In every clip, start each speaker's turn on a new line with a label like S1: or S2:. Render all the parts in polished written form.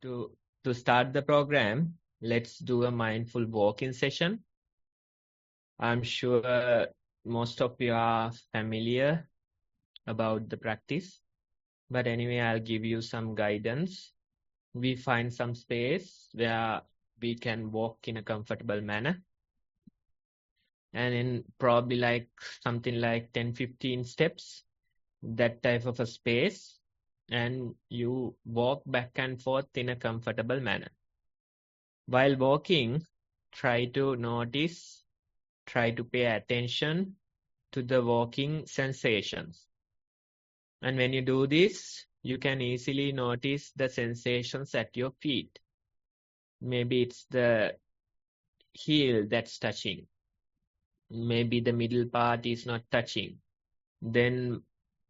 S1: to start the program, let's do a mindful walking session. I'm sure most of you are familiar about the practice, but anyway, I'll give you some guidance. We find some space where we can walk in a comfortable manner, and in probably like something like 10-15 steps, that type of a space, and you walk back and forth in a comfortable manner. While walking, try to notice, try to pay attention to the walking sensations. And when you do this, you can easily notice the sensations at your feet. Maybe it's the heel that's touching. Maybe the middle part is not touching. Then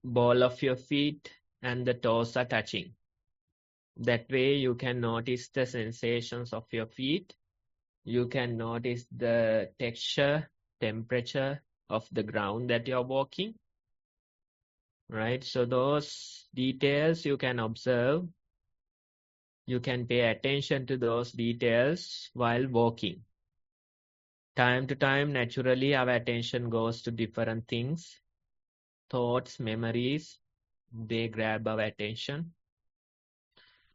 S1: ball of your feet and the toes are touching. That way you can notice the sensations of your feet. You can notice the texture, temperature of the ground that you're walking. Right? So those details you can observe. You can pay attention to those details while walking. Time to time, naturally, our attention goes to different things. Thoughts, memories, they grab our attention.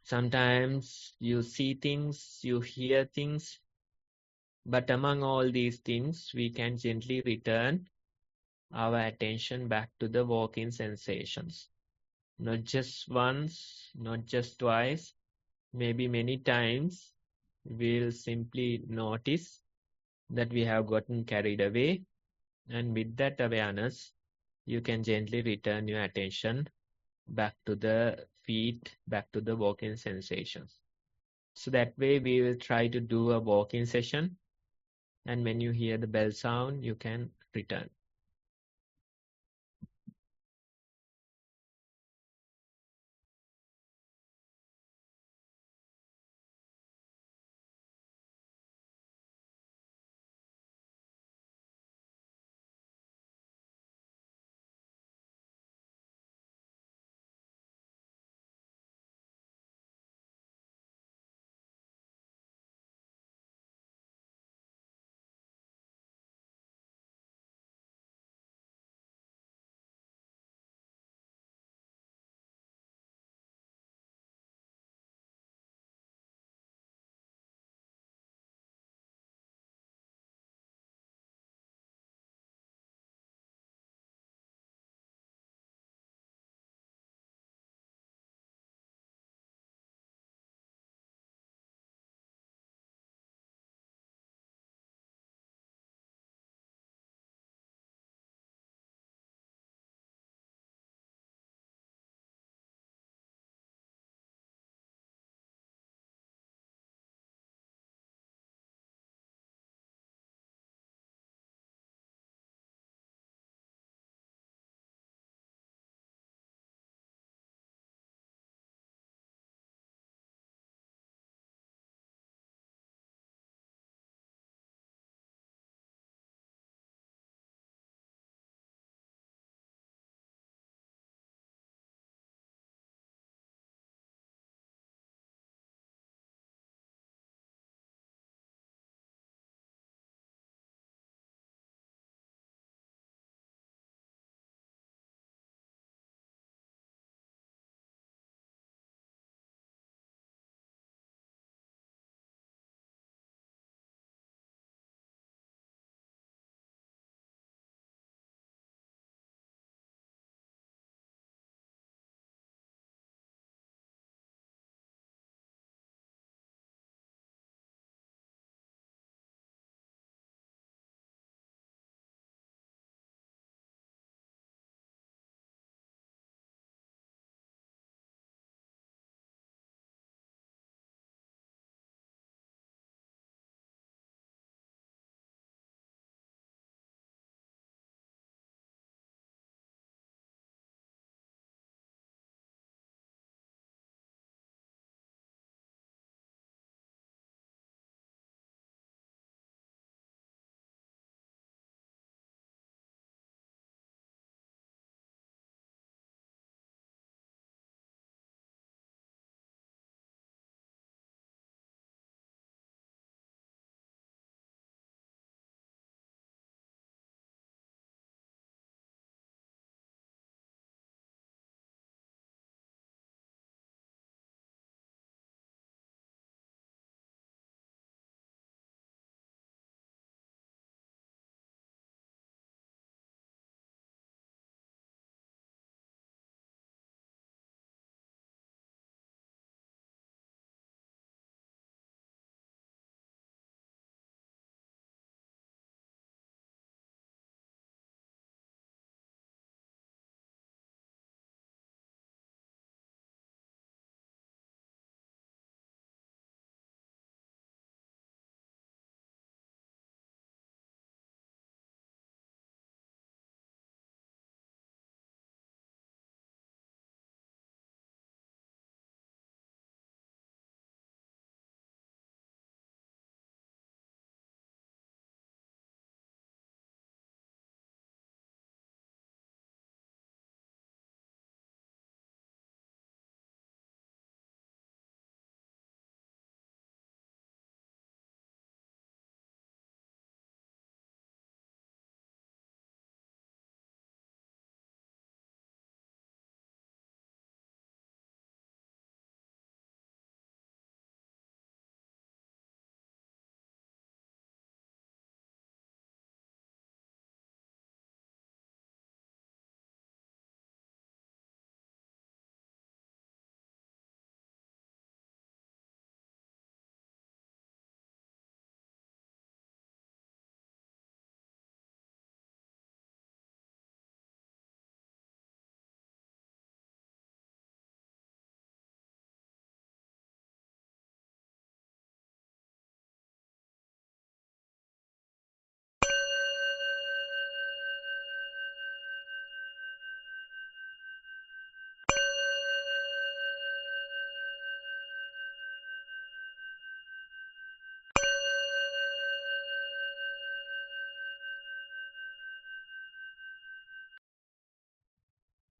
S1: Sometimes you see things, you hear things, but among all these things, we can gently return our attention back to the walking sensations. Not just once, not just twice, maybe many times, we'll simply notice that we have gotten carried away, and with that awareness, you can gently return your attention back to the feet, back to the walking sensations. So that way we will try to do a walking session, and when you hear the bell sound, you can return.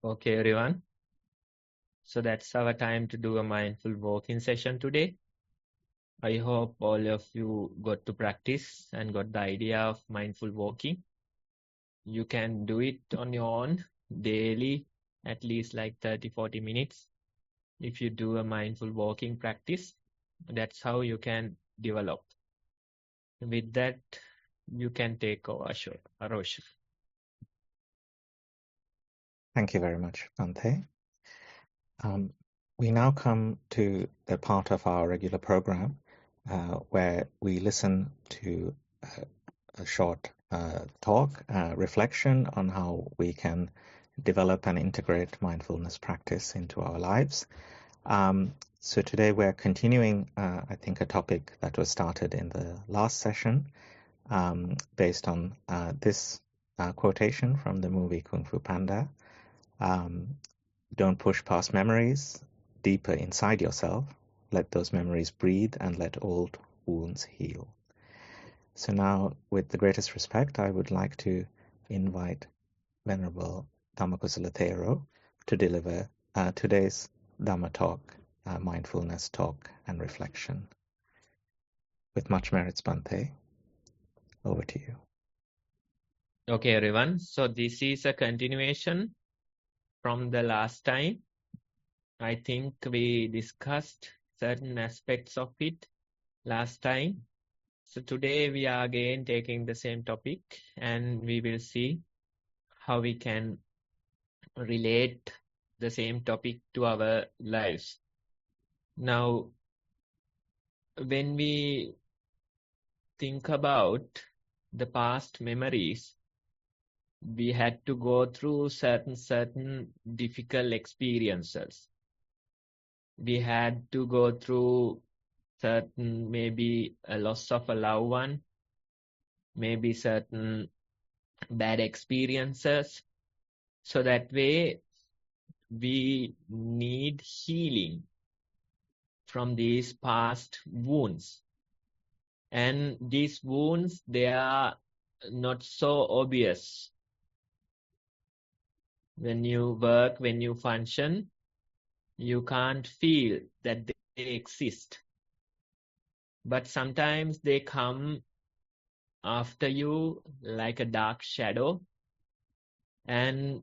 S1: Okay, everyone. So that's our time to do a mindful walking session today. I hope all of you got to practice and got the idea of mindful walking. You can do it on your own daily, at least like 30-40 minutes. If you do a mindful walking practice, that's how you can develop. With that, you can take over, Arosh.
S2: Thank you very much, Bhante. We now come to the part of our regular program where we listen to a short talk, reflection on how we can develop and integrate mindfulness practice into our lives. So today we're continuing, I think, a topic that was started in the last session based on this quotation from the movie Kung Fu Panda. Don't push past memories, deeper inside yourself. Let those memories breathe and let old wounds heal. So now, with the greatest respect, I would like to invite Venerable Dhamma Kusala Thero to deliver today's Dhamma talk, mindfulness talk and reflection. With much merits, Bhante, over to you.
S1: Okay, everyone. So this is a continuation from the last time. I think we discussed certain aspects of it last time. So today we are again taking the same topic and we will see how we can relate the same topic to our lives. Now, when we think about the past memories, we had to go through certain difficult experiences. We had to go through certain, maybe a loss of a loved one, maybe certain bad experiences. So that way we need healing from these past wounds. And these wounds, they are not so obvious. When you work, when you function, you can't feel that they exist. But sometimes they come after you like a dark shadow and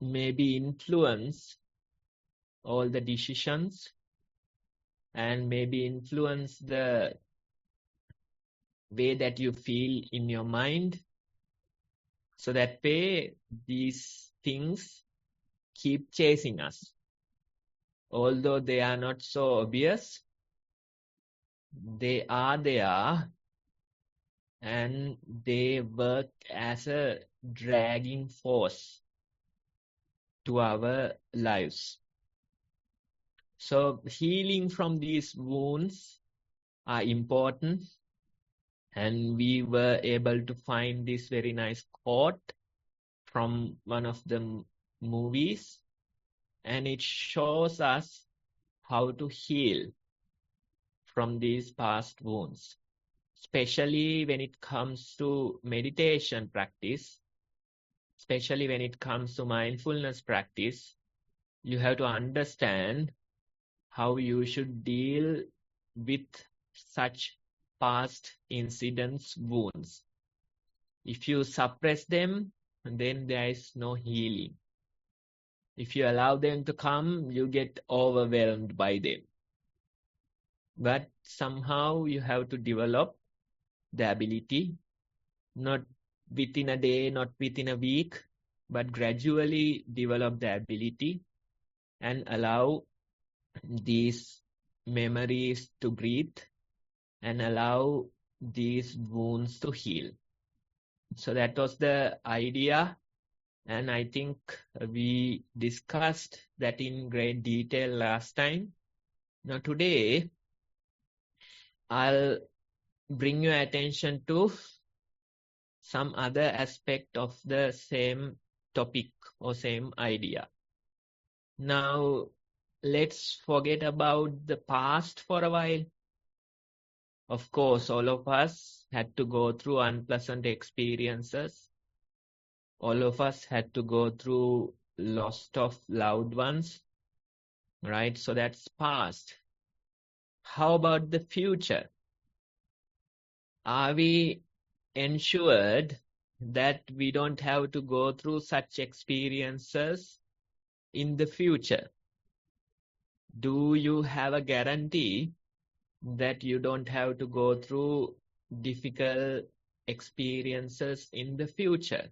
S1: maybe influence all the decisions and maybe influence the way that you feel in your mind. So that way, these things keep chasing us. Although they are not so obvious, they are there and they work as a dragging force to our lives. So healing from these wounds are important. And we were able to find this very nice quote from one of the movies. And it shows us how to heal from these past wounds, especially when it comes to meditation practice, especially when it comes to mindfulness practice. You have to understand how you should deal with such past incidents, wounds. If you suppress them, then there is no healing. If you allow them to come, you get overwhelmed by them. But somehow you have to develop the ability, not within a day, not within a week, but gradually develop the ability and allow these memories to breathe and allow these wounds to heal. So that was the idea. And I think we discussed that in great detail last time. Now today, I'll bring your attention to some other aspect of the same topic or same idea. Now, let's forget about the past for a while. Of course, all of us had to go through unpleasant experiences. All of us had to go through loss of loved ones, right? So that's past. How about the future? Are we ensured that we don't have to go through such experiences in the future? Do you have a guarantee that you don't have to go through difficult experiences in the future?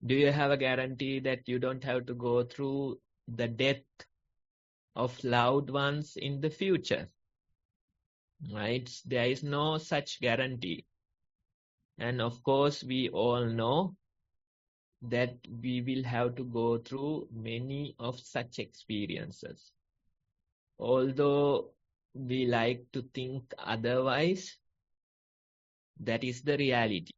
S1: Do you have a guarantee that you don't have to go through the death of loved ones in the future? Right? There is no such guarantee. And of course, we all know that we will have to go through many of such experiences. Although we like to think otherwise, that is the reality.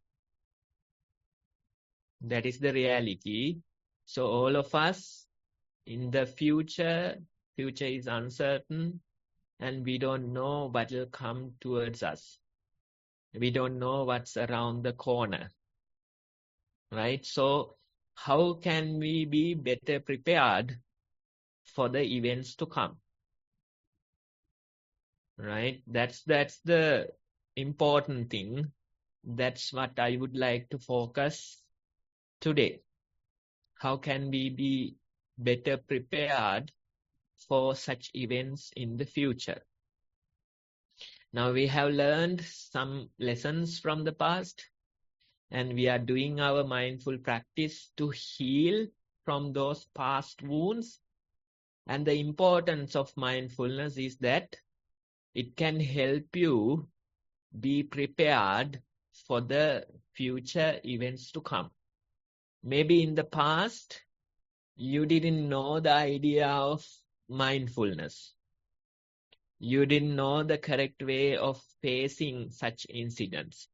S1: That is the reality. So all of us in the future is uncertain, and we don't know what will come towards us. We don't know what's around the corner, right? So how can we be better prepared for the events to come, right? That's the important thing. That's what I would like to focus today. How can we be better prepared for such events in the future? Now we have learned some lessons from the past, and we are doing our mindful practice to heal from those past wounds. And the importance of mindfulness is that it can help you be prepared for the future events to come. Maybe in the past, you didn't know the idea of mindfulness. You didn't know the correct way of facing such incidents.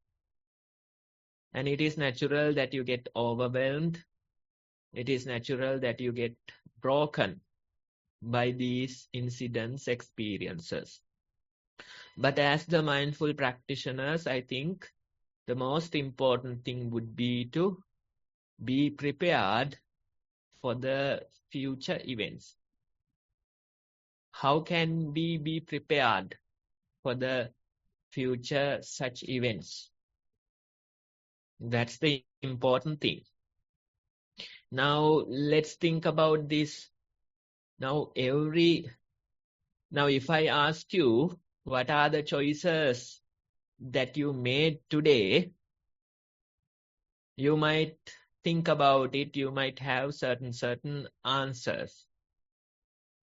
S1: And it is natural that you get overwhelmed. It is natural that you get broken by these incidents, experiences. But as the mindful practitioners, I think the most important thing would be to be prepared for the future events. How can we be prepared for the future such events? That's the important thing. Now, let's think about this. Now, if I ask you, what are the choices that you made today? You might think about it. You might have certain answers.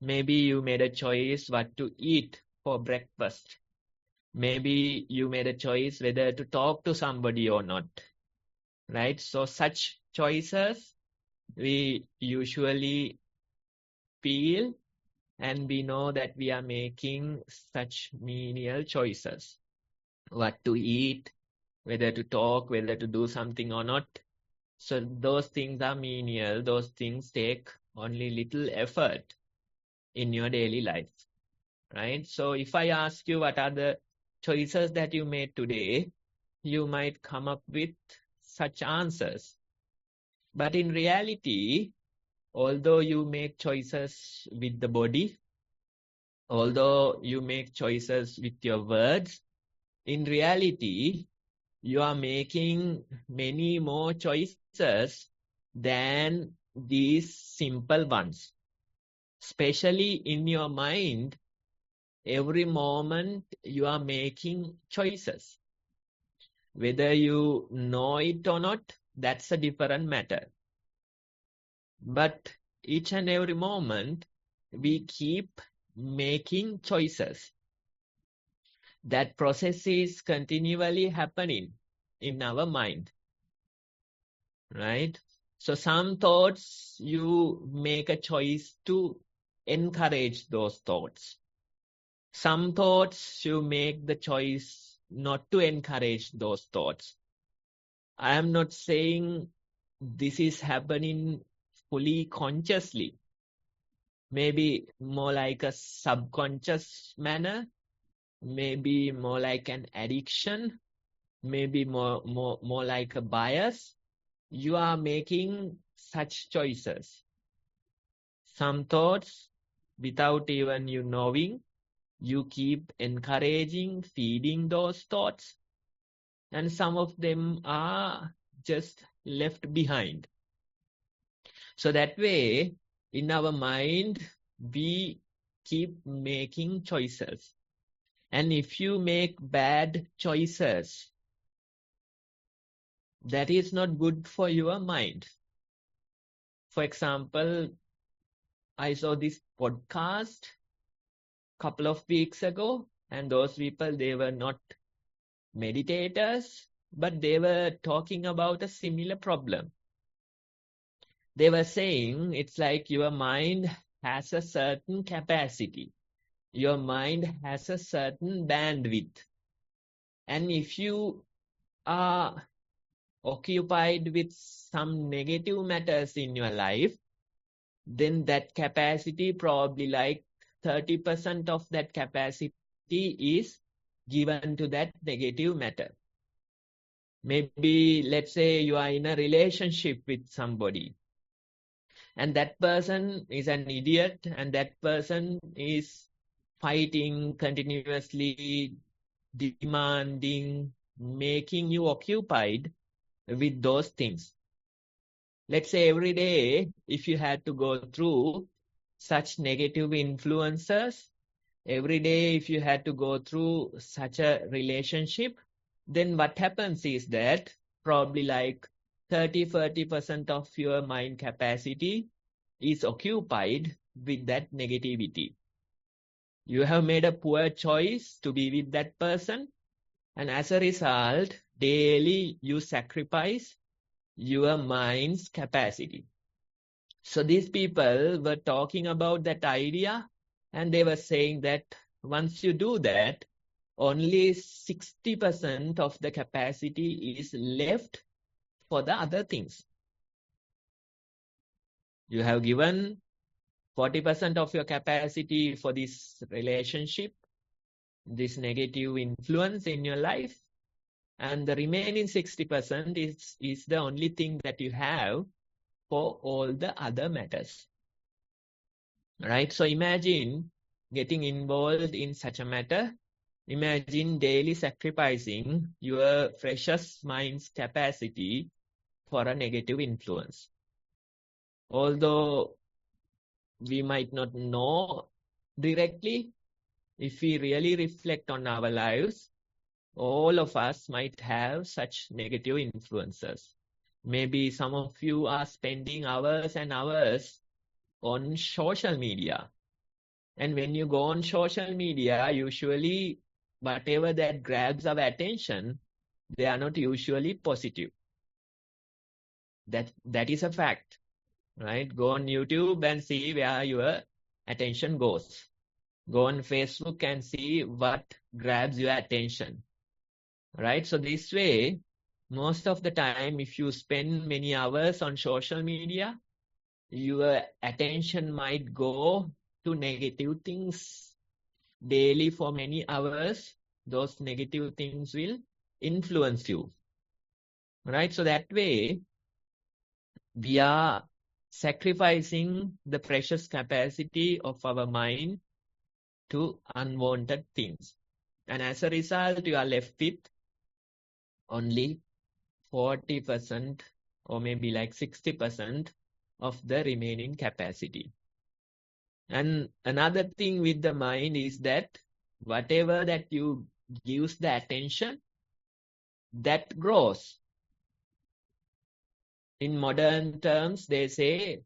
S1: Maybe you made a choice what to eat for breakfast. Maybe you made a choice whether to talk to somebody or not, right? So such choices we usually feel, and we know that we are making such menial choices. What to eat, whether to talk, whether to do something or not. So those things are menial. Those things take only little effort in your daily life, right? So if I ask you what are the choices that you made today, you might come up with such answers. But in reality, although you make choices with the body, although you make choices with your words, in reality, you are making many more choices than these simple ones. Especially in your mind, every moment you are making choices. Whether you know it or not, that's a different matter. But each and every moment, we keep making choices. That process is continually happening in our mind, right? So some thoughts, you make a choice to encourage those thoughts. Some thoughts, you make the choice not to encourage those thoughts. I am not saying this is happening fully consciously. Maybe more like a subconscious manner, maybe more like an addiction, maybe more like a bias. You are making such choices. some thoughts without even you knowing. You keep encouraging, feeding those thoughts, and some of them are just left behind. So that way, in our mind, we keep making choices. And if you make bad choices, that is not good for your mind. For example, I saw this podcast couple of weeks ago, and those people, they were not meditators, but they were talking about a similar problem. They were saying it's like your mind has a certain capacity. Your mind has a certain bandwidth. And if you are occupied with some negative matters in your life, then that capacity, probably like 30% of that capacity is given to that negative matter. Maybe let's say you are in a relationship with somebody, and that person is an idiot, and that person is fighting continuously, demanding, making you occupied with those things. Let's say every day, if you had to go through such negative influences, every day if you had to go through such a relationship, then what happens is that probably like 30-40% of your mind capacity is occupied with that negativity. You have made a poor choice to be with that person, and as a result, daily you sacrifice your mind's capacity. So these people were talking about that idea, and they were saying that once you do that, only 60% of the capacity is left for the other things. You have given 40% of your capacity for this relationship, this negative influence in your life, and the remaining 60% is the only thing that you have for all the other matters. Right? So imagine getting involved in such a matter. Imagine daily sacrificing your precious mind's capacity for a negative influence. Although we might not know directly, if we really reflect on our lives, all of us might have such negative influences. Maybe some of you are spending hours and hours on social media. And when you go on social media, usually whatever that grabs our attention, they are not usually positive. That is a fact, right? Go on YouTube and see where your attention goes. Go on Facebook and see what grabs your attention, right? So this way, most of the time, if you spend many hours on social media, your attention might go to negative things daily for many hours. Those negative things will influence you, right? So that way, we are sacrificing the precious capacity of our mind to unwanted things. And as a result, you are left with only 40% or maybe like 60% of the remaining capacity. And another thing with the mind is that whatever that you gives the attention, that grows. In modern terms, they say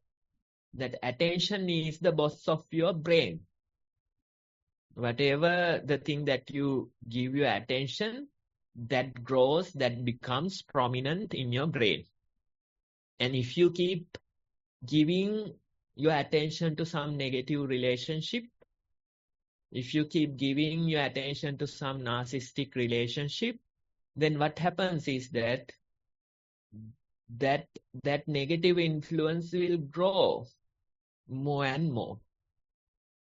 S1: that attention is the boss of your brain. Whatever the thing that you give your attention, that grows, that becomes prominent in your brain. And if you keep giving your attention to some negative relationship, if you keep giving your attention to some narcissistic relationship, then what happens is that negative influence will grow more and more.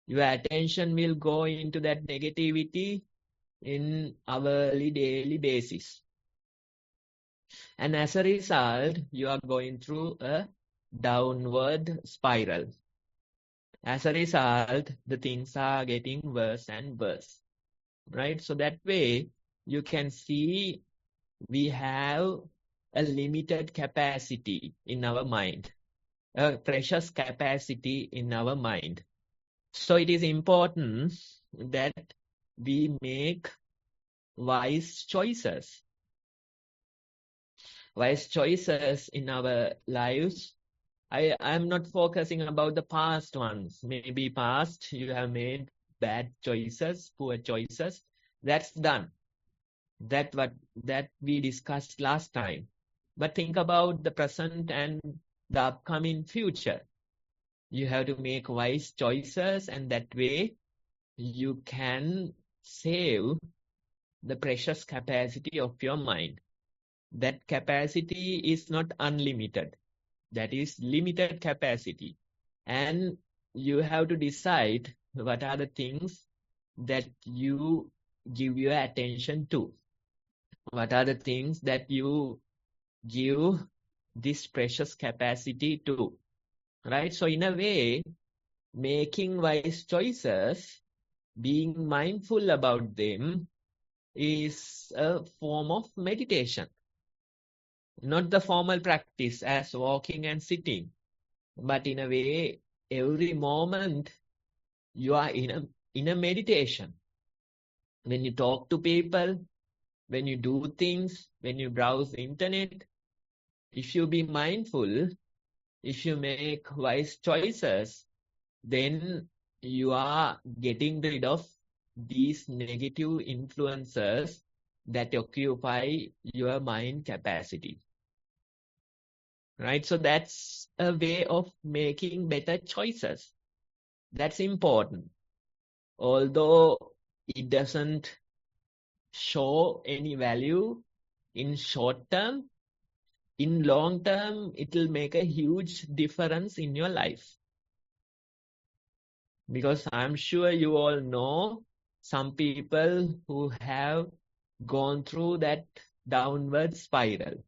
S1: Your attention will go into that negativity in hourly, daily basis. And as a result, you are going through a downward spiral. As a result, the things are getting worse and worse, right? So that way, you can see we have a limited capacity in our mind, a precious capacity in our mind. So it is important that we make wise choices. Wise choices in our lives. I'm not focusing about the past ones. Maybe past you have made bad choices, poor choices. That's done. That we discussed last time. But think about the present and the upcoming future. You have to make wise choices, and that way you can save the precious capacity of your mind. That capacity is not unlimited. That is limited capacity. And you have to decide what are the things that you give your attention to. What are the things that you give this precious capacity to, right? So in a way, making wise choices, being mindful about them is a form of meditation. Not the formal practice as walking and sitting, but in a way, every moment you are in a meditation. When you talk to people, when you do things, when you browse the internet, if you be mindful, if you make wise choices, then you are getting rid of these negative influences that occupy your mind capacity. Right? So that's a way of making better choices. That's important. Although it doesn't show any value in short term, in long term, it will make a huge difference in your life. Because I'm sure you all know some people who have gone through that downward spiral.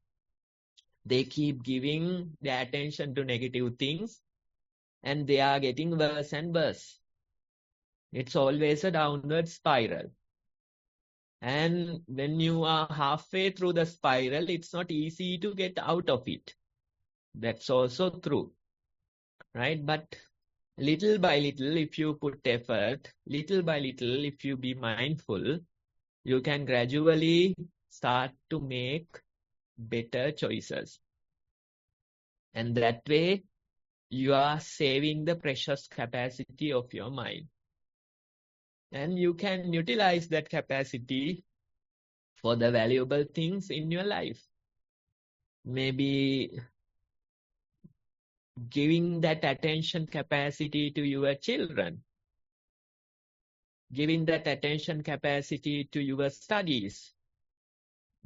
S1: They keep giving their attention to negative things and they are getting worse and worse. It's always a downward spiral. And when you are halfway through the spiral, it's not easy to get out of it. That's also true, right? But little by little, if you put effort, little by little, if you be mindful, you can gradually start to make better choices. And that way, you are saving the precious capacity of your mind. And you can utilize that capacity for the valuable things in your life. Maybe giving that attention capacity to your children, giving that attention capacity to your studies,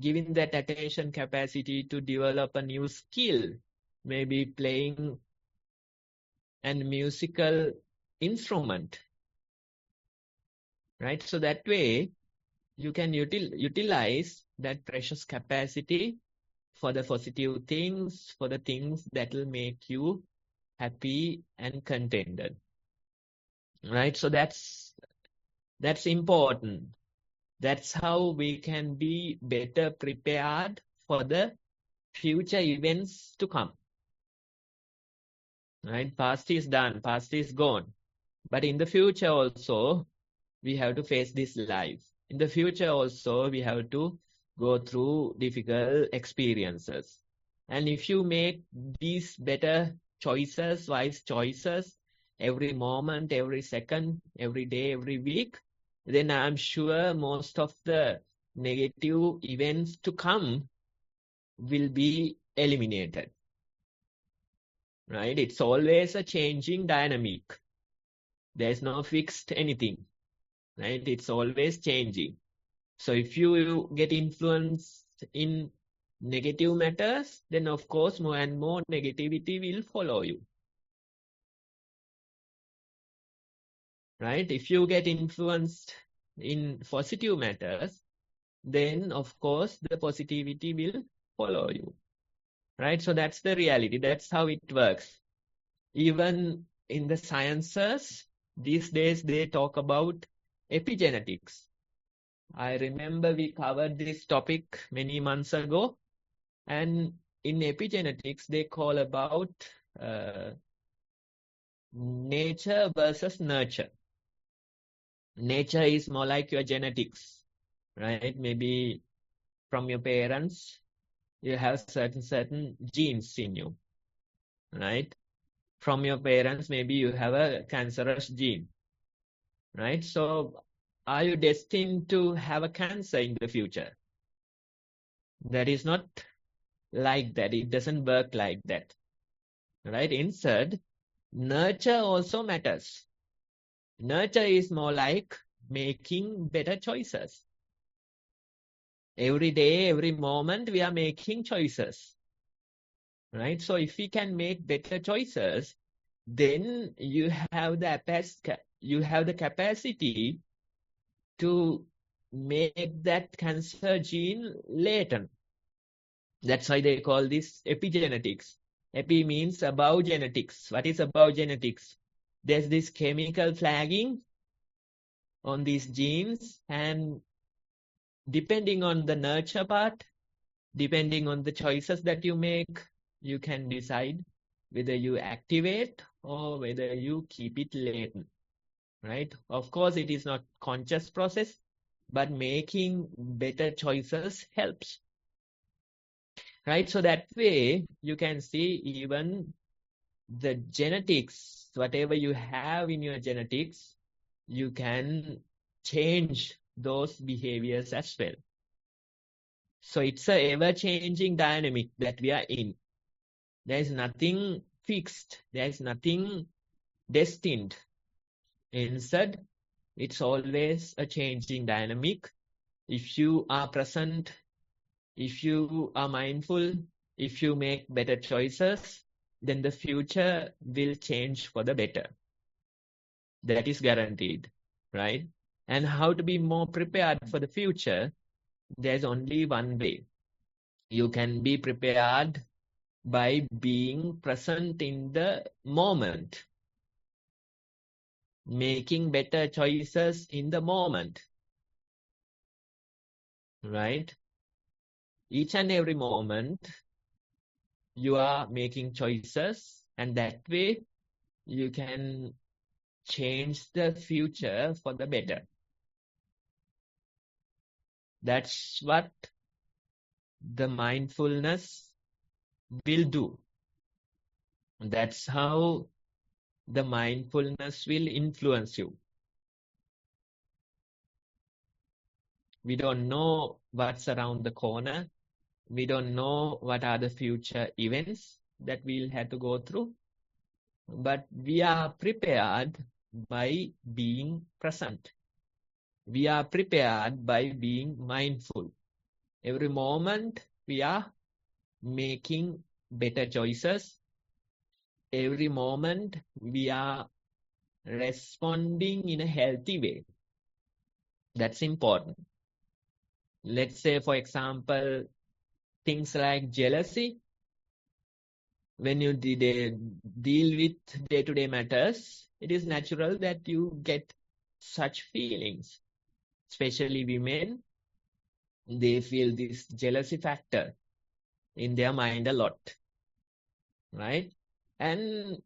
S1: giving that attention capacity to develop a new skill, maybe playing a musical instrument, right? So that way, you can utilize that precious capacity for the positive things, for the things that will make you happy and contented, right? So that's important. That's how we can be better prepared for the future events to come, right? Past is done, past is gone. But in the future also, we have to face this life. In the future also, we have to go through difficult experiences. And if you make these better choices, wise choices, every moment, every second, every day, every week, then I'm sure most of the negative events to come will be eliminated. Right? It's always a changing dynamic. There's no fixed anything. Right? It's always changing. So if you get influenced in negative matters, then of course more and more negativity will follow you. Right? If you get influenced in positive matters, then of course the positivity will follow you. Right? So that's the reality. That's how it works. Even in the sciences, these days they talk about epigenetics. I remember we covered this topic many months ago, and in epigenetics they call about nature versus nurture. Nature is more like your genetics, right? Maybe from your parents, you have certain genes in you, right? From your parents, maybe you have a cancerous gene, right? So are you destined to have a cancer in the future? That is not like that. It doesn't work like that, right? Instead, nurture also matters. Nurture is more like making better choices. Every day, every moment, we are making choices, right? So if we can make better choices, then you have the capacity to make that cancer gene latent. That's why they call this epigenetics. Epi means above genetics. What is above genetics? There's this chemical flagging on these genes, and depending on the nurture part, depending on the choices that you make, you can decide whether you activate or whether you keep it latent, right? Of course, it is not conscious process, but making better choices helps, right? So that way you can see even the genetics, whatever you have in your genetics, you can change those behaviors as well. So it's a ever-changing dynamic that we are in. There is nothing fixed. There is nothing destined. Instead, it's always a changing dynamic. If you are present, if you are mindful, if you make better choices, then the future will change for the better. That is guaranteed, right? And how to be more prepared for the future? There's only one way. You can be prepared by being present in the moment, making better choices in the moment, right? Each and every moment, you are making choices, and that way you can change the future for the better. That's what the mindfulness will do. That's how the mindfulness will influence you. We don't know what's around the corner. We don't know what are the future events that we'll have to go through. But we are prepared by being present. We are prepared by being mindful. Every moment we are making better choices. Every moment we are responding in a healthy way. That's important. Let's say, for example, things like jealousy. When you deal with day-to-day matters, it is natural that you get such feelings. Especially women, they feel this jealousy factor in their mind a lot, right? And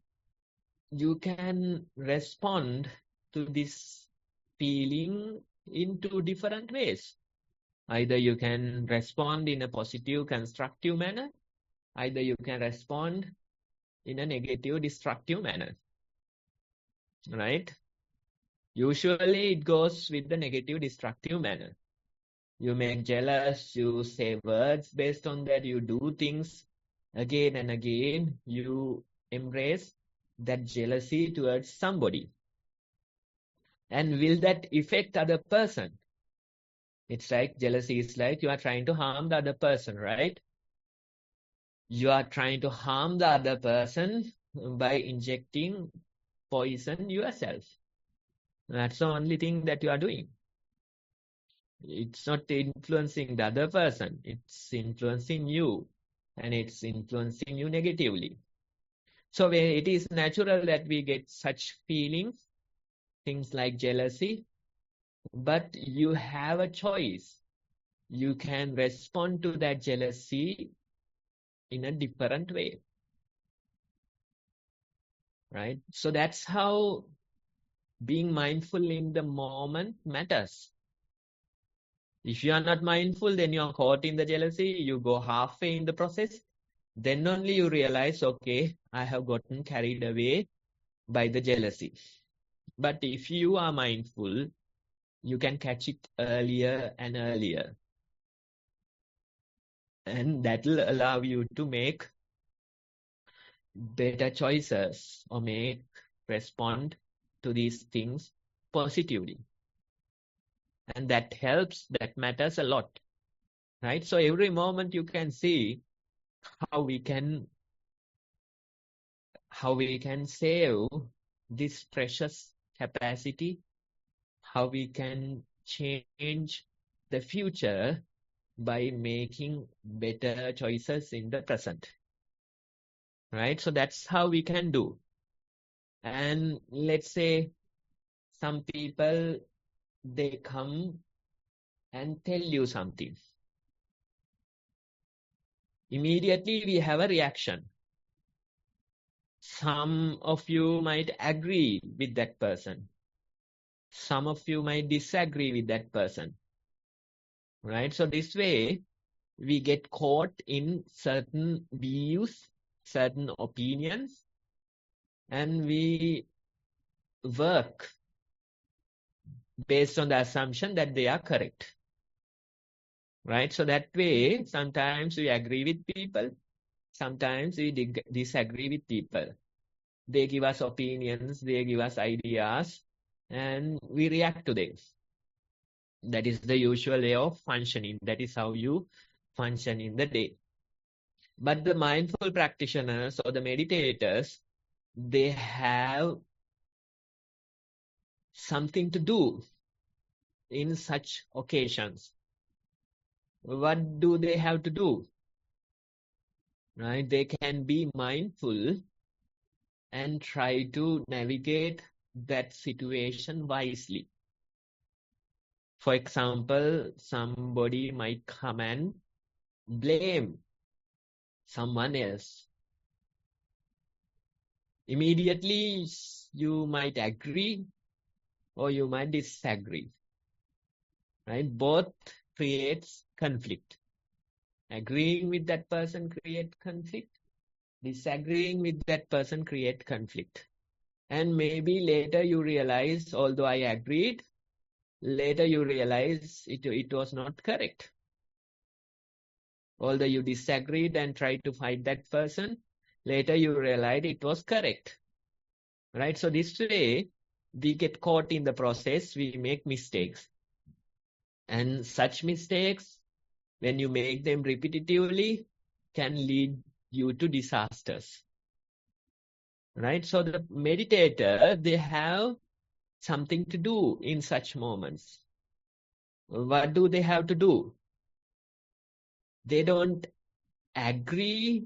S1: you can respond to this feeling in two different ways. Either you can respond in a positive, constructive manner. Either you can respond in a negative, destructive manner, right? Usually it goes with the negative, destructive manner. You make jealous, you say words based on that, you do things again and again, you embrace that jealousy towards somebody. And will that affect other person? It's like jealousy is like you are trying to harm the other person, right? You are trying to harm the other person by injecting poison yourself. That's the only thing that you are doing. It's not influencing the other person. It's influencing you, and it's influencing you negatively. So it is natural that we get such feelings, things like jealousy, but you have a choice. You can respond to that jealousy in a different way, right? So that's how being mindful in the moment matters. If you are not mindful, then you are caught in the jealousy, you go halfway in the process, then only you realize, okay, I have gotten carried away by the jealousy. But if you are mindful, you can catch it earlier and earlier. And that will allow you to make better choices or respond to these things positively. And that helps, that matters a lot, right? So every moment you can see how we can save this precious capacity, how we can change the future by making better choices in the present, right? So that's how we can do. And let's say some people, they come and tell you something. Immediately we have a reaction. Some of you might agree with that person. Some of you might disagree with that person, right? So this way, we get caught in certain views, certain opinions, and we work based on the assumption that they are correct, right? So that way, sometimes we agree with people, sometimes we disagree with people. They give us opinions, they give us ideas, and we react to them. That is the usual way of functioning. That is how you function in the day. But the mindful practitioners or the meditators, they have something to do in such occasions. What do they have to do? Right? They can be mindful and try to navigate that situation wisely. For example, somebody might come and blame someone else. Immediately, you might agree or you might disagree. Right? Both creates conflict. Agreeing with that person creates conflict. Disagreeing with that person creates conflict. And maybe later you realize, although I agreed, later you realize it was not correct. Although you disagreed and tried to fight that person, later you realized it was correct. Right? So this way, we get caught in the process, we make mistakes. And such mistakes, when you make them repetitively, can lead you to disasters. Right? So the meditator, they have something to do in such moments. What do they have to do? They don't agree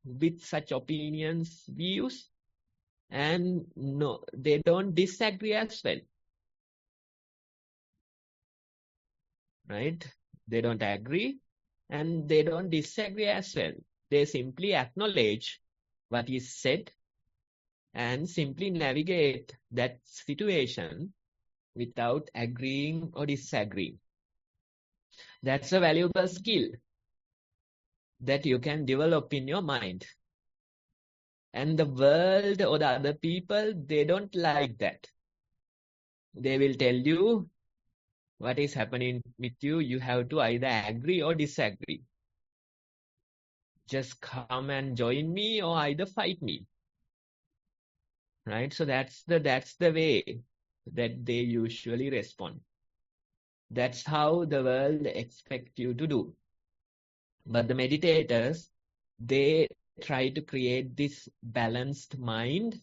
S1: with such opinions, views, and no, they don't disagree as well. Right? They don't agree and they don't disagree as well. They simply acknowledge what is said and simply navigate that situation without agreeing or disagreeing. That's a valuable skill that you can develop in your mind. And the world or the other people, they don't like that. They will tell you what is happening with you. You have to either agree or disagree. Just come and join me or either fight me. Right? So that's the way that they usually respond. That's how the world expects you to do. But the meditators, they try to create this balanced mind,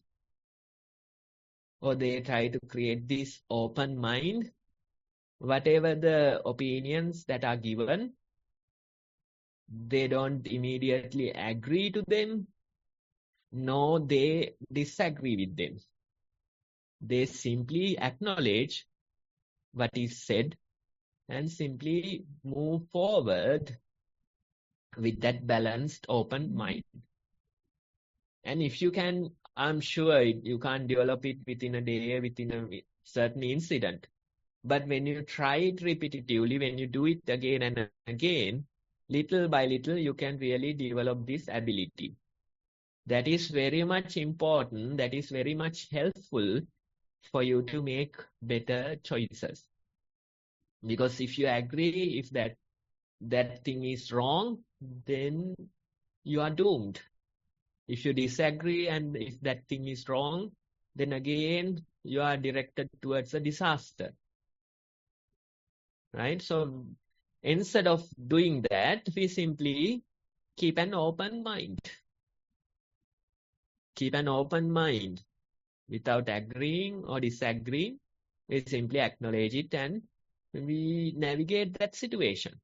S1: or they try to create this open mind. Whatever the opinions that are given, they don't immediately agree to them. nor they disagree with them. They simply acknowledge what is said and simply move forward with that balanced, open mind. And if you can, I'm sure you can't develop it within a day, within a certain incident. But when you try it repetitively, when you do it again and again, little by little, you can really develop this ability. That is very much important. That is very much helpful for you to make better choices. Because if you agree, if that thing is wrong, then you are doomed. If you disagree and if that thing is wrong, then again, you are directed towards a disaster. Right? So instead of doing that, we simply keep an open mind. Keep an open mind without agreeing or disagreeing. We simply acknowledge it and we navigate that situation.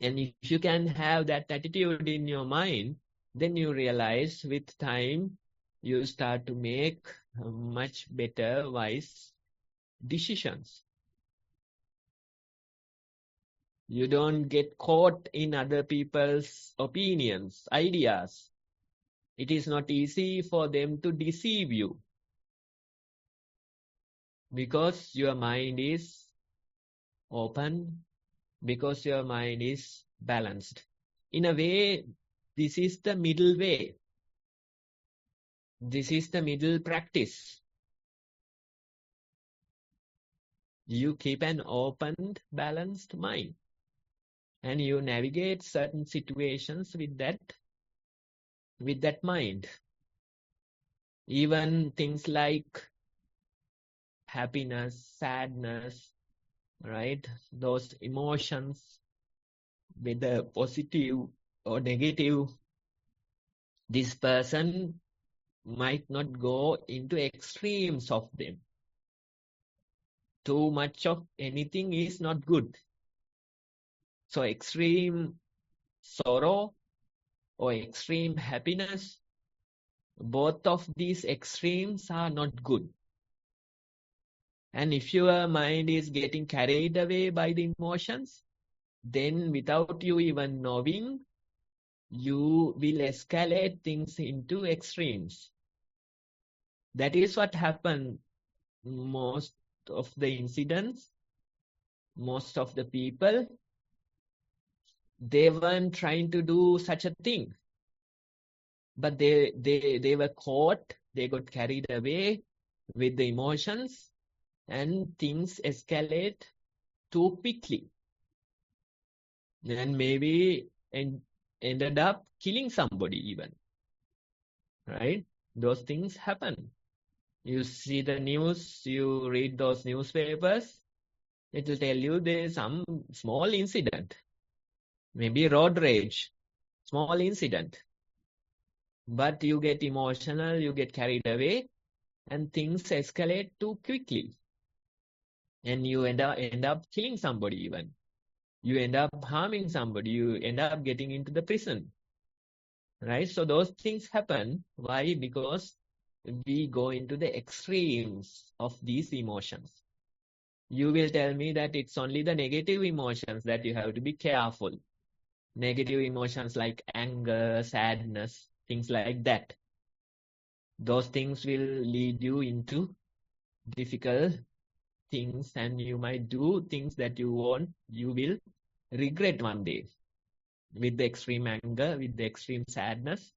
S1: And if you can have that attitude in your mind, then you realize with time, you start to make much better, wise decisions. You don't get caught in other people's opinions, ideas. It is not easy for them to deceive you because your mind is open, because your mind is balanced. In a way, this is the middle way. This is the middle practice. You keep an open, balanced mind. And you navigate certain situations with that mind. Even things like happiness, sadness, right? Those emotions, whether positive or negative, this person might not go into extremes of them. Too much of anything is not good. So extreme sorrow or extreme happiness, both of these extremes are not good. And if your mind is getting carried away by the emotions, then without you even knowing, you will escalate things into extremes. That is what happened most of the incidents, most of the people. They weren't trying to do such a thing, but they were caught, they got carried away with the emotions and things escalate too quickly. And maybe ended up killing somebody even, right? Those things happen. You see the news, you read those newspapers, it will tell you there's some small incident, maybe road rage, small incident. But you get emotional, you get carried away, and things escalate too quickly. And you end up killing somebody even. You end up harming somebody, you end up getting into the prison. Right? So those things happen. Why? Because we go into the extremes of these emotions. You will tell me that it's only the negative emotions that you have to be careful. Negative emotions like anger, sadness, things like that. Those things will lead you into difficult things and you might do things that you will regret one day. With the extreme anger, with the extreme sadness,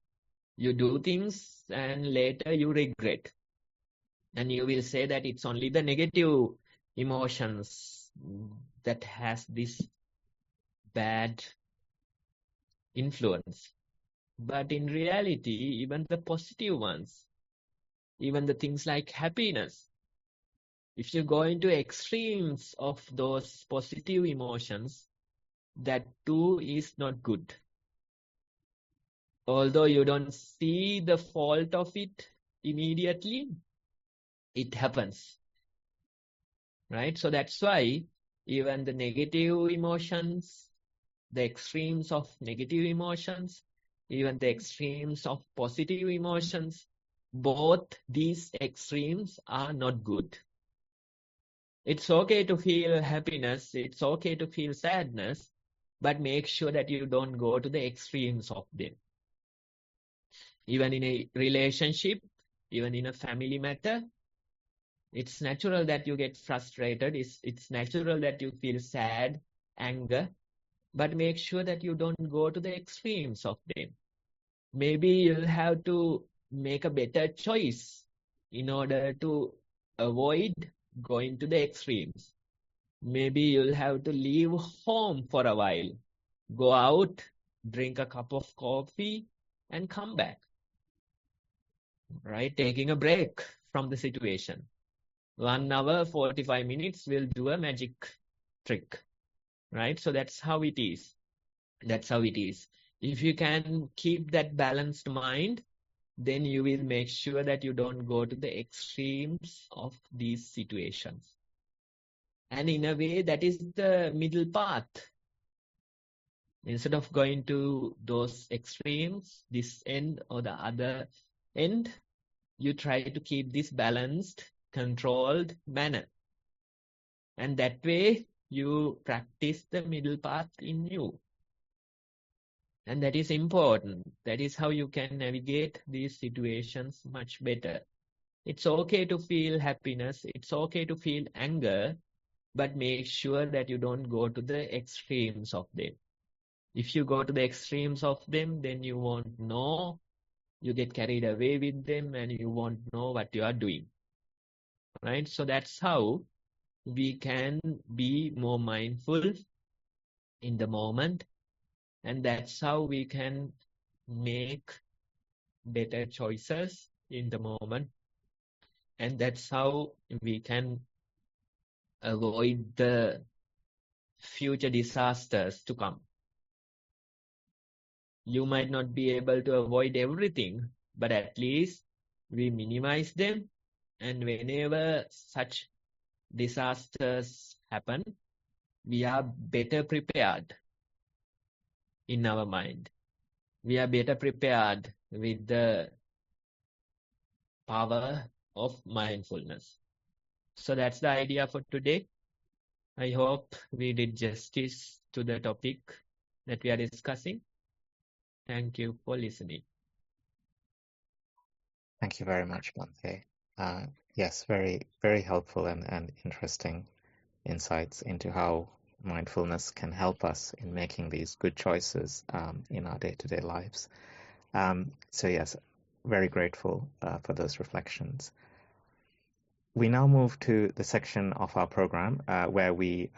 S1: you do things and later you regret. And you will say that it's only the negative emotions that has this bad influence. But in reality, even the positive ones, even the things like happiness, if you go into extremes of those positive emotions, that too is not good. Although you don't see the fault of it immediately, it happens. Right? So that's why even the negative emotions, the extremes of negative emotions, even the extremes of positive emotions. Both these extremes are not good. It's okay to feel happiness, it's okay to feel sadness, but make sure that you don't go to the extremes of them. Even in a relationship, even in a family matter, it's natural that you get frustrated, it's natural that you feel sad, anger, but make sure that you don't go to the extremes of them. Maybe you'll have to make a better choice in order to avoid going to the extremes. Maybe you'll have to leave home for a while, go out, drink a cup of coffee, and come back, right? Taking a break from the situation. 1 hour, 45 minutes will do a magic trick, right? So that's how it is. That's how it is. If you can keep that balanced mind, then you will make sure that you don't go to the extremes of these situations. And in a way, that is the middle path. Instead of going to those extremes, this end or the other end, you try to keep this balanced, controlled manner. And that way, you practice the middle path in you. And that is important. That is how you can navigate these situations much better. It's okay to feel happiness. It's okay to feel anger, but make sure that you don't go to the extremes of them. If you go to the extremes of them, then you won't know. You get carried away with them and you won't know what you are doing. Right? So that's how we can be more mindful in the moment. And that's how we can make better choices in the moment. And that's how we can avoid the future disasters to come. You might not be able to avoid everything, but at least we minimize them. And whenever such disasters happen, we are better prepared in our mind. We are better prepared with the power of mindfulness. So that's the idea for today. I hope we did justice to the topic that we are discussing. Thank you for listening.
S2: Thank you very much, Bhante. Yes, very, very helpful and interesting insights into how mindfulness can help us in making these good choices in our day-to-day lives. So yes, very grateful for those reflections. We now move to the section of our program where we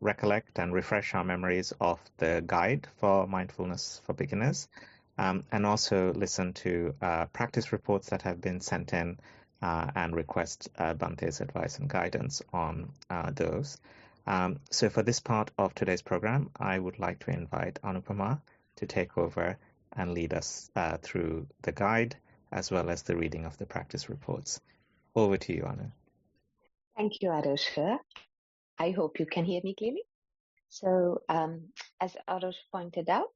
S2: recollect and refresh our memories of the guide for mindfulness for beginners, and also listen to practice reports that have been sent in and request Bhante's advice and guidance on those. So for this part of today's program, I would like to invite Anupama to take over and lead us through the guide as well as the reading of the practice reports. Over to you, Anu.
S3: Thank you, Arosha. I hope you can hear me clearly. So, as Arosha pointed out,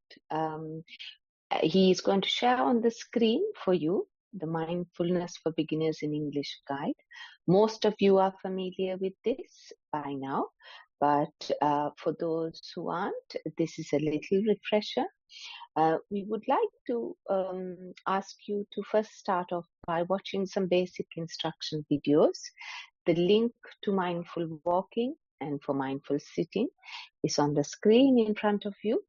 S3: he is going to share on the screen for you the Mindfulness for Beginners in English guide. Most of you are familiar with this by now, but for those who aren't, this is a little refresher. We would like to ask you to first start off by watching some basic instruction videos. The link to mindful walking and for mindful sitting is on the screen in front of you.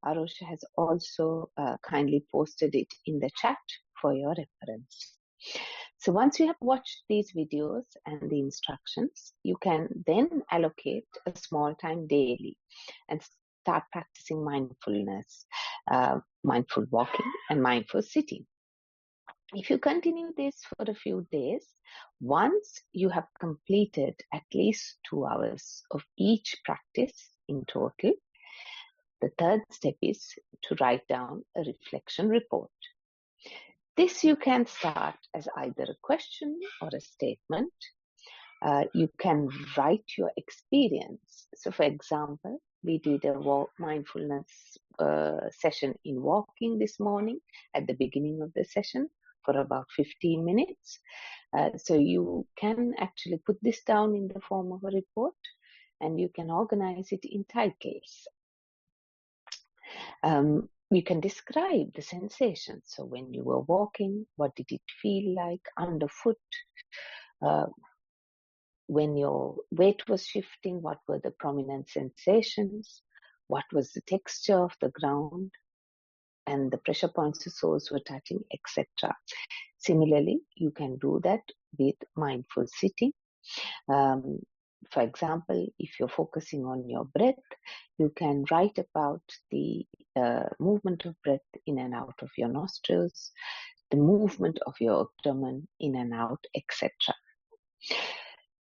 S3: Arosha has also kindly posted it in the chat for your reference. So once you have watched these videos and the instructions, you can then allocate a small time daily and start practicing mindfulness, mindful walking and mindful sitting. If you continue this for a few days, once you have completed at least 2 hours of each practice in total, the third step is to write down a reflection report. This you can start as either a question or a statement. You can write your experience. So, for example, we did a mindfulness session in walking this morning at the beginning of the session for about 15 minutes. So you can actually put this down in the form of a report, and you can organize it in titles. You can describe the sensations. So when you were walking, what did it feel like underfoot? When your weight was shifting, what were the prominent sensations? What was the texture of the ground? And the pressure points the soles were touching, etc. Similarly, you can do that with mindful sitting. For example, if you're focusing on your breath, you can write about the movement of breath in and out of your nostrils, the movement of your abdomen in and out, etc.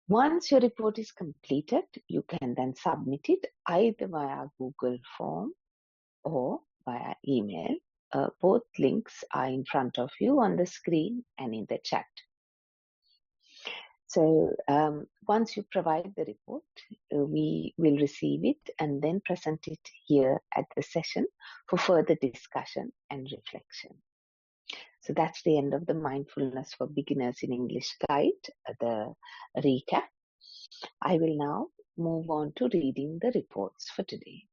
S3: Once your report is completed, you can then submit it either via Google form or via email. Both links are in front of you on the screen and in the chat. So once you provide the report, we will receive it and then present it here at the session for further discussion and reflection. So that's the end of the Mindfulness for Beginners in English guide, the recap. I will now move on to reading the reports for today.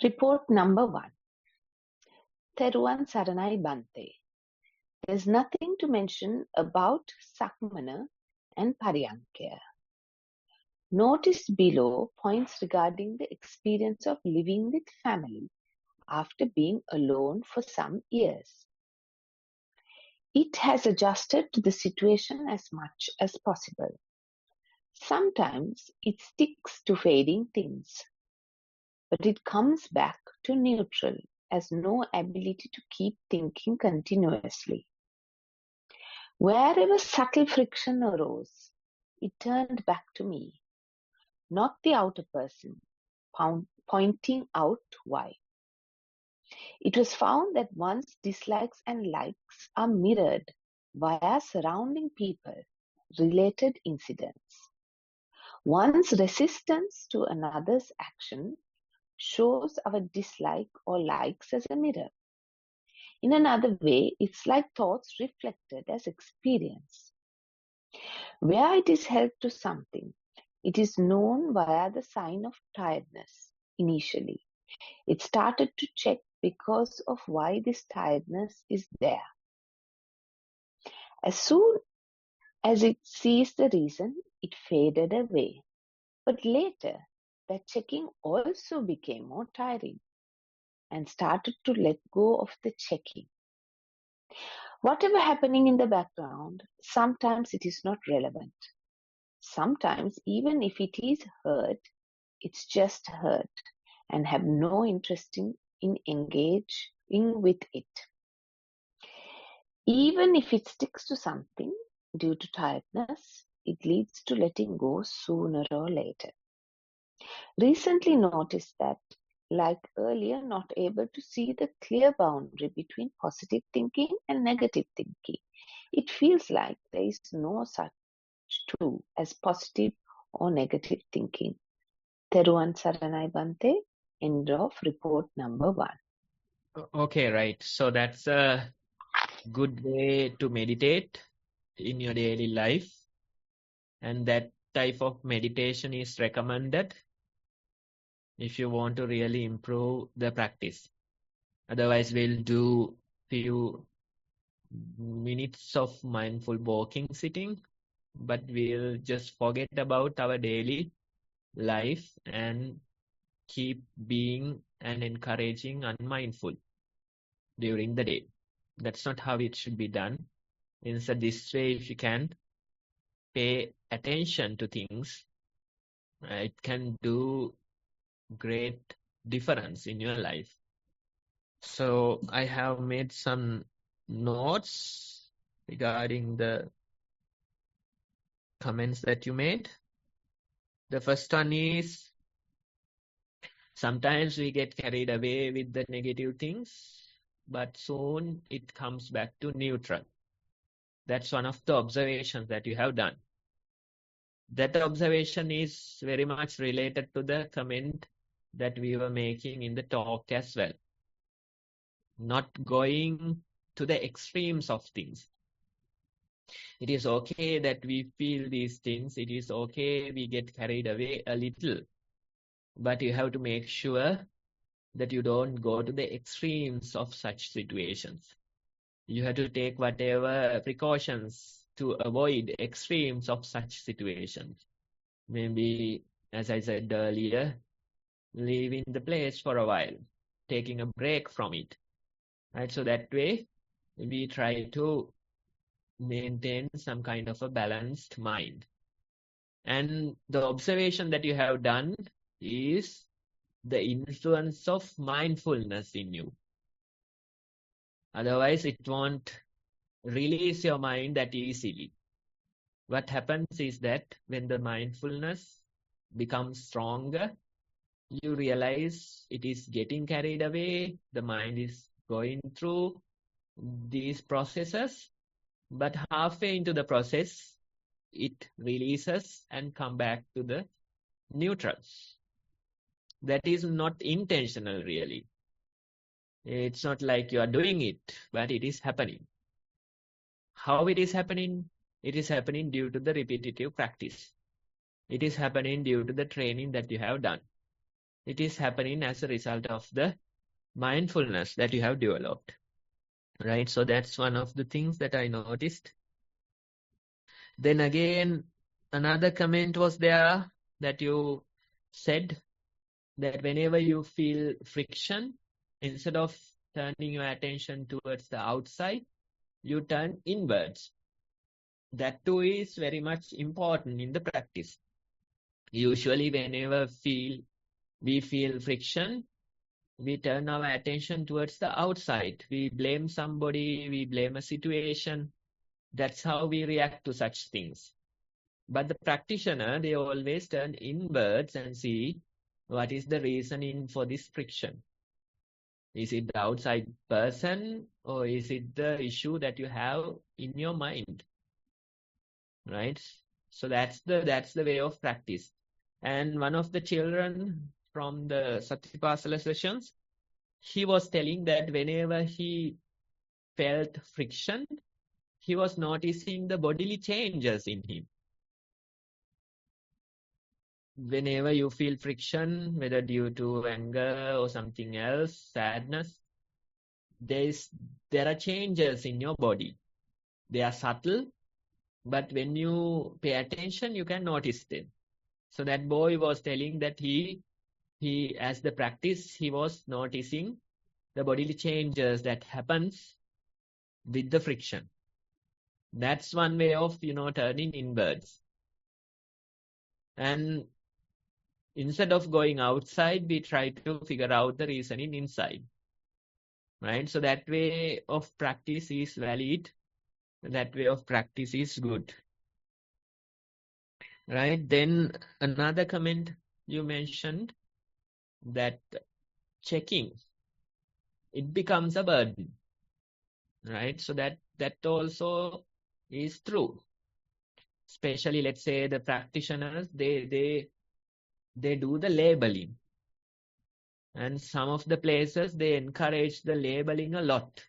S3: Report number 1. Theruvan Saranai Bante. There's nothing to mention about Sakmana and Paryankya. Notice below points regarding the experience of living with family after being alone for some years. It has adjusted to the situation as much as possible. Sometimes it sticks to fading things, but it comes back to neutral as no ability to keep thinking continuously. Wherever subtle friction arose, it turned back to me, not the outer person, pointing out why. It was found that one's dislikes and likes are mirrored via surrounding people, related incidents. One's resistance to another's action shows our dislike or likes as a mirror. In another way, it's like thoughts reflected as experience. Where it is held to something, it is known via the sign of tiredness initially. It started to check because of why this tiredness is there. As soon as it sees the reason, it faded away. But later, that checking also became more tiring and started to let go of the checking. Whatever happening in the background, sometimes it is not relevant. Sometimes, even if it is heard, it's just heard and have no interest in engaging with it. Even if it sticks to something due to tiredness, it leads to letting go sooner or later. Recently noticed that, like earlier, not able to see the clear boundary between positive thinking and negative thinking. It feels like there is no such two as positive or negative thinking. Theruvan Saranai Bante, end of report number 1.
S1: Okay, right. So that's a good way to meditate in your daily life. And that type of meditation is recommended if you want to really improve the practice. Otherwise, we'll do few minutes of mindful walking sitting, but we'll just forget about our daily life and keep being and encouraging unmindful during the day. That's not how it should be done. Instead, this way, if you can pay attention to things, it can do great difference in your life. So I have made some notes regarding the comments that you made. The first one is, sometimes we get carried away with the negative things, but soon it comes back to neutral. That's one of the observations that you have done. That observation is very much related to the comment that we were making in the talk as well. Not going to the extremes of things. It is okay that we feel these things. It is okay we get carried away a little. But you have to make sure that you don't go to the extremes of such situations. You have to take whatever precautions to avoid extremes of such situations. Maybe, as I said earlier, leaving the place for a while, taking a break from it. Right? So that way, we try to maintain some kind of a balanced mind. And the observation that you have done is the influence of mindfulness in you. Otherwise, it won't release your mind that easily. What happens is that when the mindfulness becomes stronger, you realize it is getting carried away, the mind is going through these processes, but halfway into the process, it releases and come back to the neutral. That is not intentional really. It's not like you are doing it, but it is happening. How it is happening? It is happening due to the repetitive practice. It is happening due to the training that you have done. It is happening as a result of the mindfulness that you have developed. Right? So that's one of the things that I noticed. Then again, another comment was there that you said that whenever you feel friction, instead of turning your attention towards the outside, you turn inwards. That too is very much important in the practice. Usually whenever we feel friction, we turn our attention towards the outside. We blame somebody, we blame a situation. That's how we react to such things. But the practitioner, they always turn inwards and see what is the reasoning for this friction. Is it the outside person or is it the issue that you have in your mind? Right? So that's the way of practice. And one of the children from the Satipasala sessions, he was telling that whenever he felt friction, he was noticing the bodily changes in him. Whenever you feel friction, whether due to anger or something else, sadness, there are changes in your body. They are subtle, but when you pay attention, you can notice them. So that boy was telling that he as the practice, he was noticing the bodily changes that happens with the friction. That's one way of, turning inwards. And instead of going outside, we try to figure out the reasoning inside. Right? So that way of practice is valid. That way of practice is good. Right? Then another comment you mentioned that checking, it becomes a burden. Right? So that also is true. Especially, let's say, the practitioners, they do the labeling. And some of the places, they encourage the labeling a lot,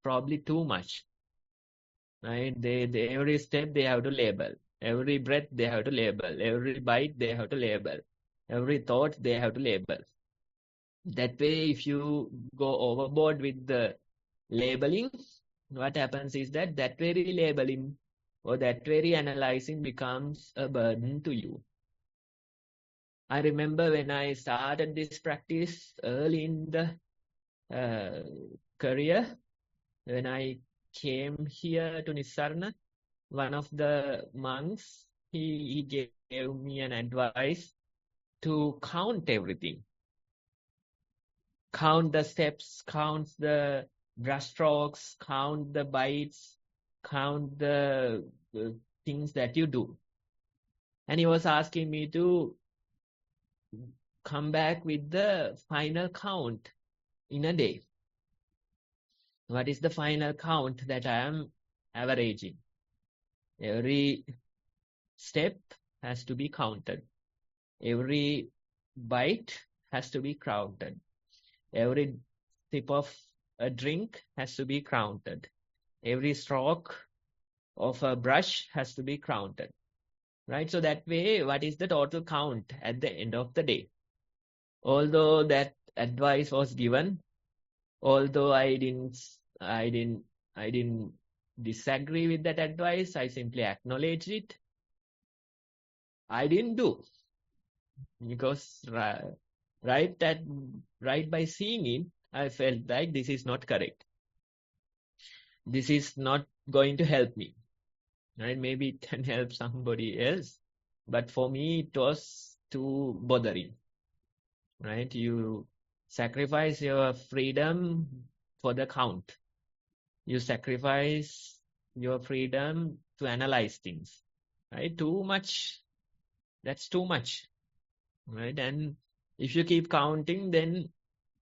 S1: probably too much. Right? They every step they have to label. Every breath they have to label. Every bite they have to label. Every thought they have to label. That way, if you go overboard with the labeling, what happens is that very labeling or that very analyzing becomes a burden to you. I remember when I started this practice early in the career, when I came here to Nissarana, one of the monks, he gave me an advice to count everything. Count the steps, count the brush strokes, count the bites, count the things that you do. And he was asking me to come back with the final count in a day. What is the final count that I am averaging? Every step, has to be counted. Every bite has to be counted. Every sip of a drink has to be counted. Every stroke of a brush has to be counted. Right? So that way, what is the total count at the end of the day? Although that advice was given, although I didn't disagree with that advice, I simply acknowledged it. I didn't do, because right by seeing it, I felt like this is not correct. This is not going to help me. Right? Maybe it can help somebody else, but for me it was too bothering. Right? You sacrifice your freedom for the count. You sacrifice your freedom to analyze things. Right? Too much. That's too much. Right? And if you keep counting, then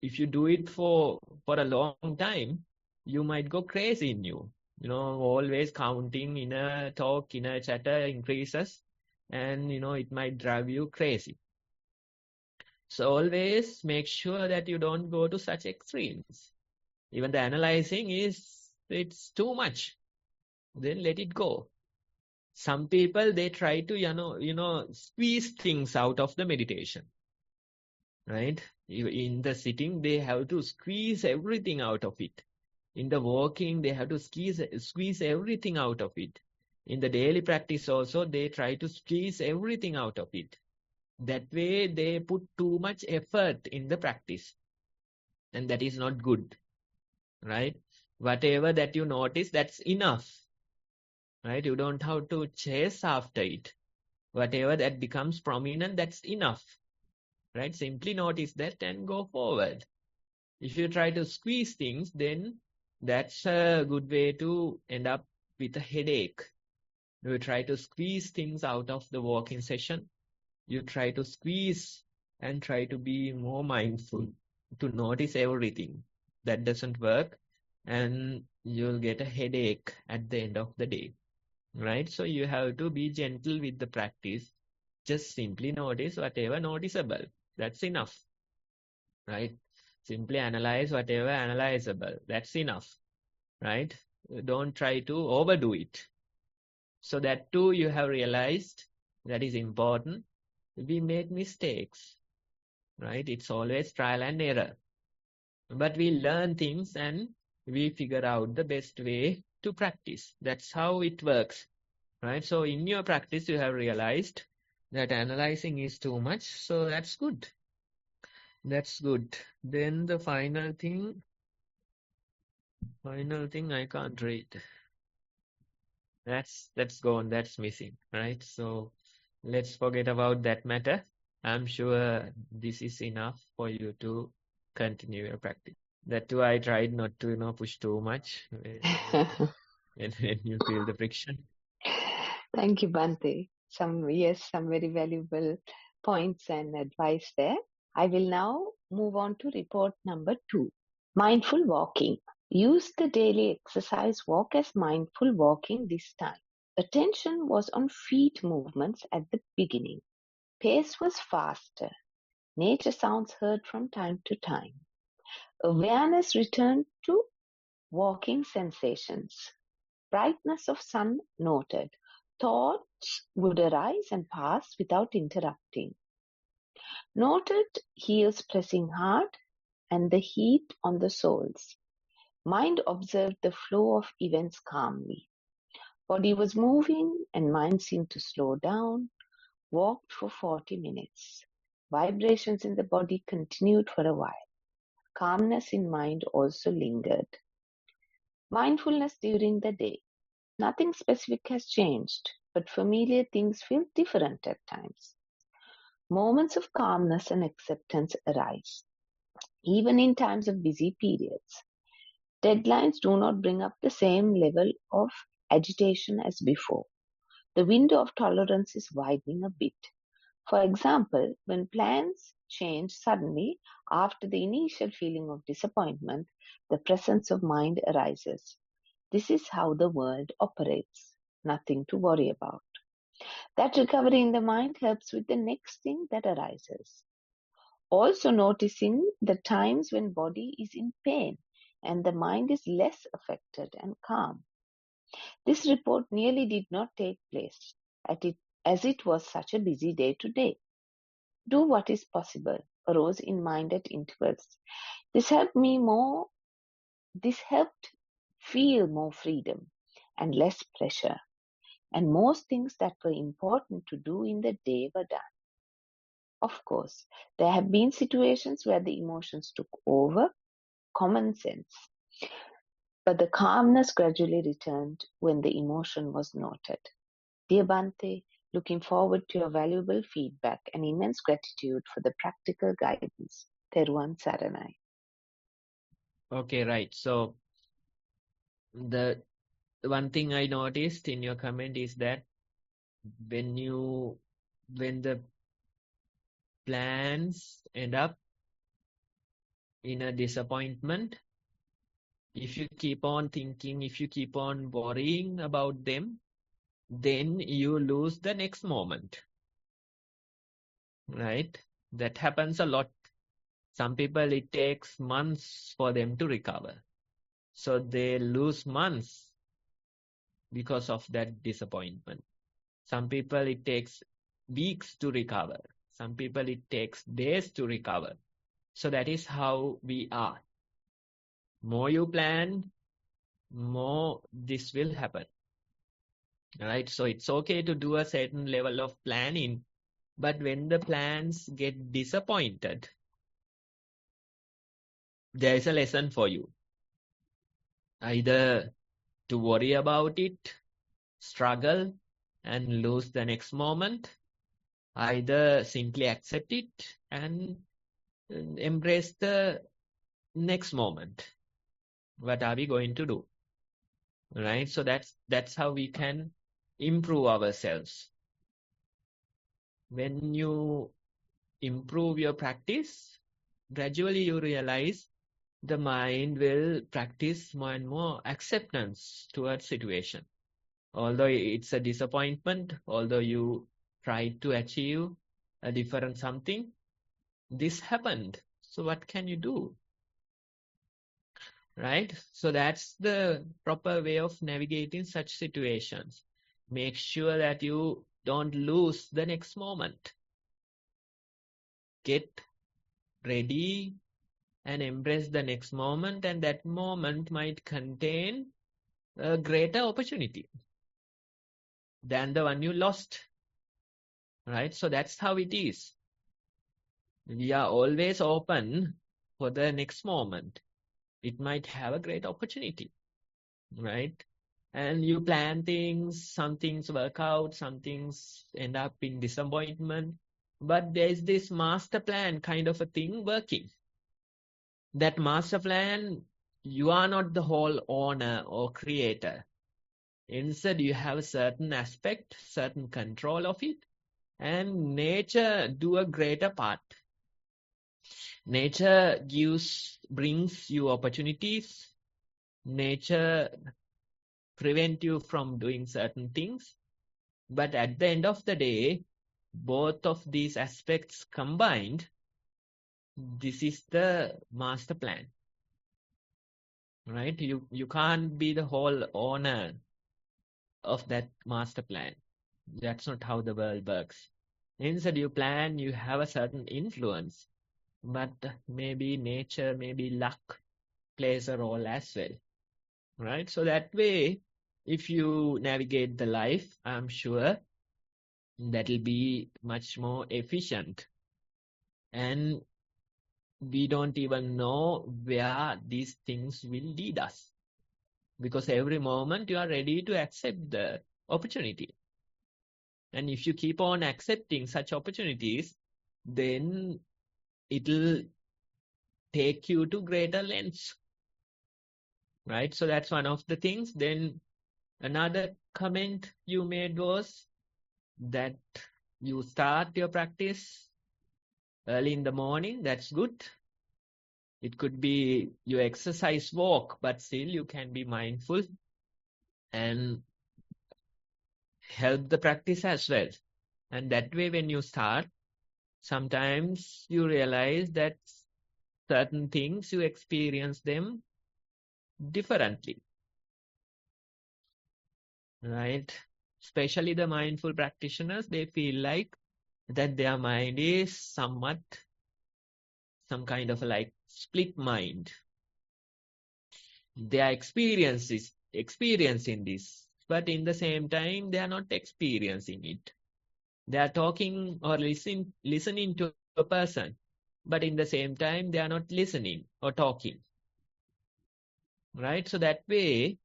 S1: if you do it for a long time, you might go crazy in you. Always counting, inner talk, inner chatter increases, and it might drive you crazy. So always make sure that you don't go to such extremes. Even the analyzing it's too much. Then let it go. Some people, they try to, squeeze things out of the meditation. Right? In the sitting, they have to squeeze everything out of it. In the walking, they have to squeeze everything out of it. In the daily practice also, they try to squeeze everything out of it. That way, they put too much effort in the practice. And that is not good. Right? Whatever that you notice, that's enough. Right? You don't have to chase after it. Whatever that becomes prominent, that's enough. Right? Simply notice that and go forward. If you try to squeeze things, then that's a good way to end up with a headache. You try to squeeze things out of the walking session. You try to squeeze and try to be more mindful, to notice everything. That doesn't work, and you'll get a headache at the end of the day. Right? So you have to be gentle with the practice. Just simply notice whatever noticeable. That's enough. Right? Simply analyze whatever analyzable. That's enough. Right? Don't try to overdo it. So that too you have realized that is important. We make mistakes. Right? It's always trial and error. But we learn things and we figure out the best way to practice. That's how it works. Right? So in your practice, you have realized that analyzing is too much. So that's good. That's good. Then the final thing I can't read. That's gone. That's missing. Right? So let's forget about that matter. I'm sure this is enough for you to continue your practice. That too, I tried not to, push too much when you feel the friction.
S3: Thank you, Bhante. Some very valuable points and advice there. I will now move on to report number 2. Mindful walking. Use the daily exercise walk as mindful walking this time. Attention was on feet movements at the beginning. Pace was faster. Nature sounds heard from time to time. Awareness returned to walking sensations. Brightness of sun noted. Thoughts would arise and pass without interrupting. Noted heels pressing hard and the heat on the soles. Mind observed the flow of events calmly. Body was moving and mind seemed to slow down. Walked for 40 minutes. Vibrations in the body continued for a while. Calmness in mind also lingered. Mindfulness during the day. Nothing specific has changed, but familiar things feel different at times. Moments of calmness and acceptance arise, even in times of busy periods. Deadlines do not bring up the same level of agitation as before. The window of tolerance is widening a bit. For example, when plans change suddenly after the initial feeling of disappointment, the presence of mind arises. This is how the world operates. Nothing to worry about. That recovery in the mind helps with the next thing that arises. Also noticing the times when body is in pain and the mind is less affected and calm. This report nearly did not take place as it was such a busy day today. Do what is possible arose in mind at intervals. This helped feel more freedom and less pressure, and most things that were important to do in the day were done. Of course, there have been situations where the emotions took over common sense, but the calmness gradually returned when the emotion was noted. Dear Bhante, looking forward to your valuable feedback and immense gratitude for the practical guidance. Thero Saranai.
S1: Okay, right. So the one thing I noticed in your comment is that when the plans end up in a disappointment, if you keep on thinking, if you keep on worrying about them, then you lose the next moment, right? That happens a lot. Some people, it takes months for them to recover. So they lose months because of that disappointment. Some people, it takes weeks to recover. Some people, it takes days to recover. So that is how we are. More you plan, more this will happen. Right? So it's okay to do a certain level of planning, but when the plans get disappointed, there is a lesson for you. Either to worry about it, struggle, and lose the next moment, either simply accept it and embrace the next moment. What are we going to do? Right? So that's how we can improve ourselves. When you improve your practice, gradually you realize the mind will practice more and more acceptance towards situation. Although it's a disappointment, although you try to achieve a different something, this happened. So what can you do? Right? So that's the proper way of navigating such situations. Make sure that you don't lose the next moment. Get ready and embrace the next moment, and that moment might contain a greater opportunity than the one you lost. Right? So that's how it is. We are always open for the next moment. It might have a great opportunity, right? And you plan things, some things work out, some things end up in disappointment, but there's this master plan kind of a thing working. That master plan, you are not the whole owner or creator. Instead, you have a certain aspect, certain control of it, and nature do a greater part. Nature brings you opportunities. Nature prevent you from doing certain things. But at the end of the day, both of these aspects combined, this is the master plan. Right? You can't be the whole owner of that master plan. That's not how the world works. Instead, you plan, you have a certain influence. But maybe nature, maybe luck plays a role as well, right? So that way, if you navigate the life, I'm sure that'll be much more efficient. And we don't even know where these things will lead us. Because every moment you are ready to accept the opportunity. And if you keep on accepting such opportunities, then it'll take you to greater lengths. Right? So that's one of the things. Then another comment you made was that you start your practice early in the morning. That's good. It could be you exercise walk, but still you can be mindful and help the practice as well. And that way, when you start, sometimes you realize that certain things you experience them differently, right? Especially the mindful practitioners, they feel like that their mind is somewhat some kind of like split mind. They are experiencing this, but in the same time, they are not experiencing it. They are talking or listening to a person, but in the same time, they are not listening or talking, right? So that way,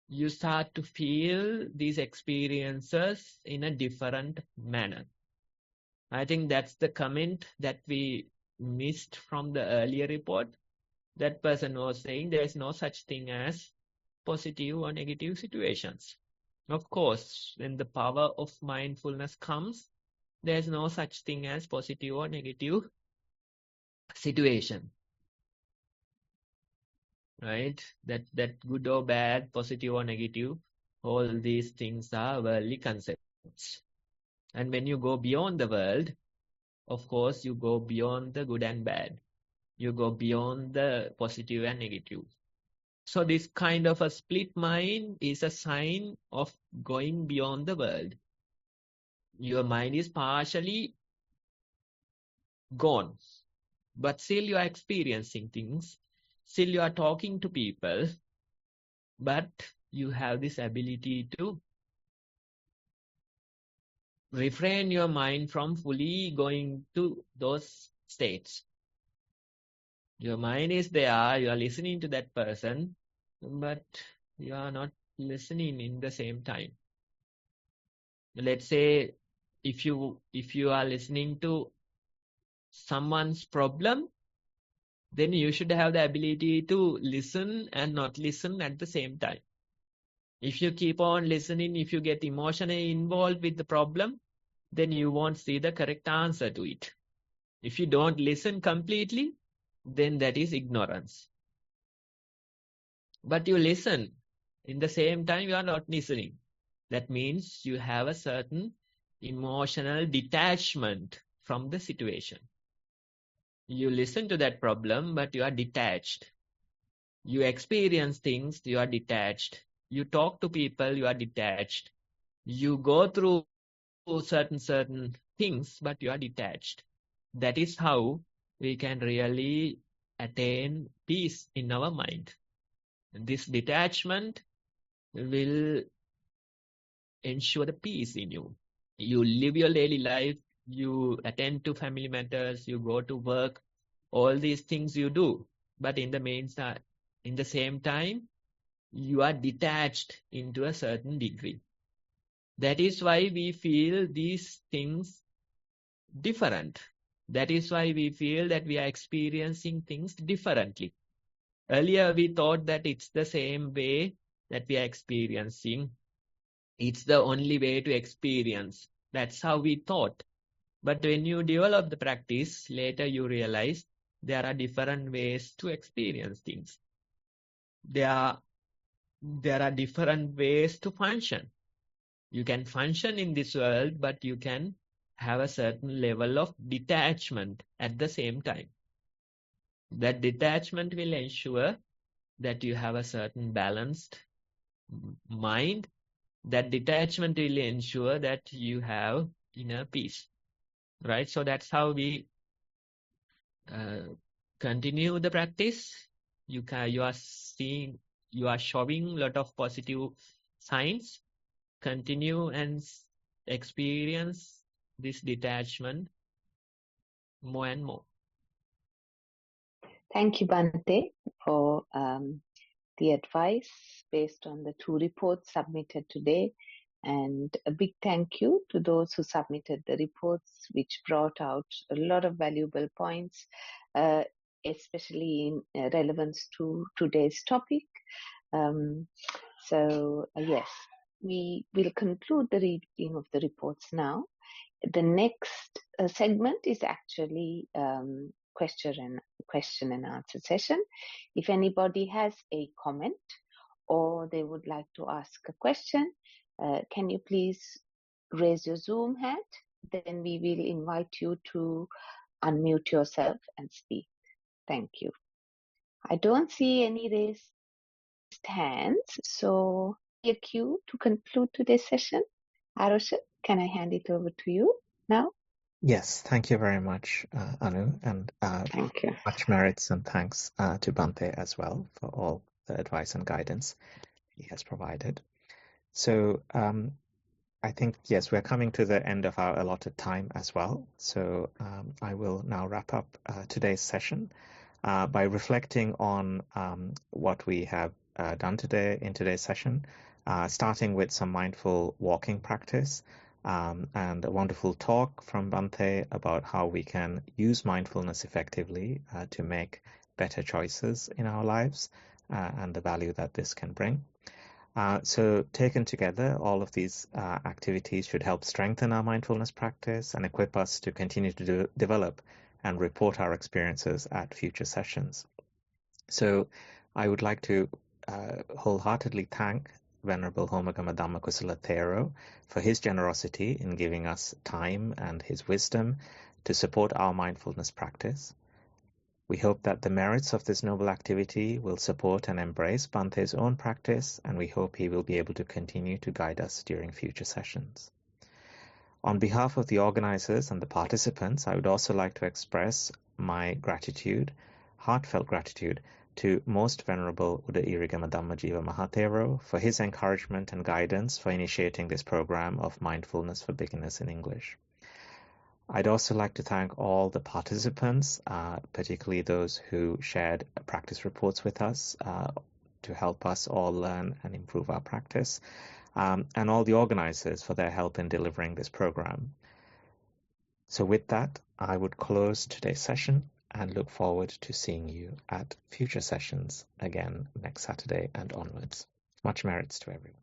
S1: you start to feel these experiences in a different manner. I think that's the comment that we missed from the earlier report. That person was saying there is no such thing as positive or negative situations. Of course, when the power of mindfulness comes, there is no such thing as positive or negative situation, right? That good or bad, positive or negative, all these things are worldly concepts. And when you go beyond the world, of course, you go beyond the good and bad. You go beyond the positive and negative. So this kind of a split mind is a sign of going beyond the world. Your mind is partially gone, but still you are experiencing things. Still you are talking to people, but you have this ability to refrain your mind from fully going to those states. Your mind is there, you are listening to that person, but you are not listening in the same time. Let's say if you are listening to someone's problem, then you should have the ability to listen and not listen at the same time. If you keep on listening, if you get emotionally involved with the problem, then you won't see the correct answer to it. If you don't listen completely, then that is ignorance. But you listen. In the same time, you are not listening. That means you have a certain emotional detachment from the situation. You listen to that problem, but you are detached. You experience things, you are detached. You talk to people, you are detached. You go through certain things, but you are detached. That is how we can really attain peace in our mind. This detachment will ensure the peace in you. You live your daily life, you attend to family matters, you go to work, all these things you do. But in the same time, you are detached into a certain degree. That is why we feel these things different. That is why we feel that we are experiencing things differently. Earlier, we thought that it's the same way that we are experiencing. It's the only way to experience. That's how we thought. But when you develop the practice, later you realize there are different ways to experience things. There are different ways to function. You can function in this world, but you can have a certain level of detachment at the same time. That detachment will ensure that you have a certain balanced mind. That detachment will ensure that you have inner peace, right? So that's how we continue the practice. You are showing a lot of positive signs. Continue and experience this detachment more and more.
S3: Thank you, Bhante, for the advice based on the 2 reports submitted today. And a big thank you to those who submitted the reports, which brought out a lot of valuable points, especially in relevance to today's topic. Yes, we will conclude the reading of the reports now. The next segment is actually question and answer session. If anybody has a comment or they would like to ask a question, Can you please raise your Zoom hand? Then we will invite you to unmute yourself and speak. Thank you. I don't see any raised hands, so a cue to conclude today's session. Arosha, can I hand it over to you now?
S2: Yes, thank you very much, Anu, and
S3: Thank you.
S2: much merits and thanks to Bhante as well for all the advice and guidance he has provided. So I think, yes, we're coming to the end of our allotted time as well. So I will now wrap up today's session by reflecting on what we have done today in today's session, starting with some mindful walking practice and a wonderful talk from Bhante about how we can use mindfulness effectively to make better choices in our lives and the value that this can bring. So taken together, all of these activities should help strengthen our mindfulness practice and equip us to continue to develop and report our experiences at future sessions. So I would like to wholeheartedly thank Venerable Homagama Dhamma Kusala Thero for his generosity in giving us time and his wisdom to support our mindfulness practice. We hope that the merits of this noble activity will support and embrace Bhante's own practice, and we hope he will be able to continue to guide us during future sessions. On behalf of the organizers and the participants, I would also like to express my gratitude, heartfelt gratitude, to Most Venerable Uda Irigama Dhamma Jiva Mahathero for his encouragement and guidance for initiating this program of mindfulness for beginners in English. I'd also like to thank all the participants, particularly those who shared practice reports with us to help us all learn and improve our practice, and all the organizers for their help in delivering this program. So with that, I would close today's session and look forward to seeing you at future sessions again next Saturday and onwards. Much merits to everyone.